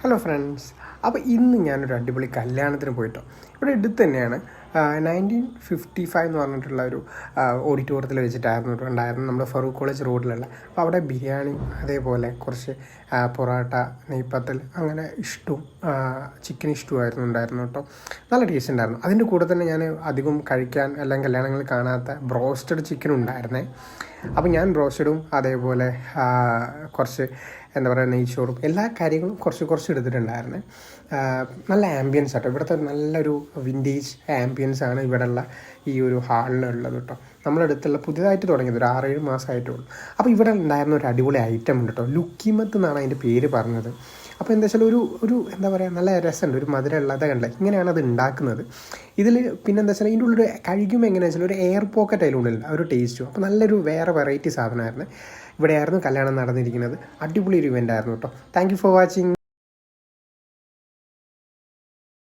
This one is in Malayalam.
Hello friends. അപ്പോൾ ഇന്ന് ഞാനൊരു അടിപൊളി കല്യാണത്തിന് പോയിട്ടോ. ഇവിടെ അടുത്ത് തന്നെയാണ് 1955 എന്ന് പറഞ്ഞിട്ടുള്ള ഒരു ഓഡിറ്റോറിയത്തിൽ വെച്ചിട്ടായിരുന്നു ഉണ്ടായിരുന്നു, നമ്മുടെ ഫറൂഖ് കോളേജ് റോഡിലുള്ള. അപ്പോൾ അവിടെ ബിരിയാണി, അതേപോലെ കുറച്ച് പൊറോട്ട, നെയ്പ്പത്തൽ, അങ്ങനെ ഇഷ്ടവും ചിക്കൻ ഇഷ്ടമായിരുന്നു ഉണ്ടായിരുന്നു കേട്ടോ. നല്ല ടേസ്റ്റ് ഉണ്ടായിരുന്നു. അതിൻ്റെ കൂടെ തന്നെ ഞാൻ അധികം കഴിക്കാൻ എല്ലാം കല്യാണങ്ങളിൽ കാണാത്ത ബ്രോസ്റ്റഡ് ചിക്കൻ ഉണ്ടായിരുന്നേ. അപ്പോൾ ഞാൻ ബ്രോസ്റ്റഡും അതേപോലെ കുറച്ച് എന്താ പറയുക നെയ്ച്ചോറും എല്ലാ കാര്യങ്ങളും കുറച്ച് എടുത്തിട്ടുണ്ടായിരുന്നു. നല്ല ആംബിയൻസ് ആട്ടോ, ഇവിടുത്തെ നല്ലൊരു വിൻറ്റേജ് ആംബിയൻസ് ആണ് ഇവിടെയുള്ള ഈ ഒരു ഹാളിലുള്ളത് കേട്ടോ. നമ്മളടുത്തുള്ള പുതിയതായിട്ട് തുടങ്ങിയത് ഒരു 6-7 മാസമായിട്ടുള്ളൂ. അപ്പോൾ ഇവിടെ ഉണ്ടായിരുന്ന ഒരു അടിപൊളി ഐറ്റം ഉണ്ട് കേട്ടോ. ലുക്കിമത്ത് എന്നാണ് അതിൻ്റെ പേര് പറഞ്ഞത്. അപ്പോൾ എന്താ വെച്ചാൽ ഒരു എന്താ പറയുക നല്ല രസമുണ്ട്, ഒരു മധുരമുള്ളത് കണ്ടേ. ഇങ്ങനെയാണ് അത് ഉണ്ടാക്കുന്നത്. ഇതിൽ പിന്നെ എന്താ വെച്ചാൽ ഇതിൻ്റെ ഉള്ളിൽ കഴിക്കുമ്പോൾ എങ്ങനെയാണെന്ന് വെച്ചാൽ ഒരു എയർ പോക്കറ്റ് അതിലുള്ളിൽ ആ ഒരു ടേസ്റ്റും. അപ്പോൾ നല്ലൊരു വേറെ വെറൈറ്റി സാധനമായിരുന്നു. ഇവിടെയായിരുന്നു കല്യാണം നടന്നിരിക്കുന്നത്. അടിപൊളി ഒരു ഇവൻ്റ് ആയിരുന്നു കേട്ടോ. Thank you for watching.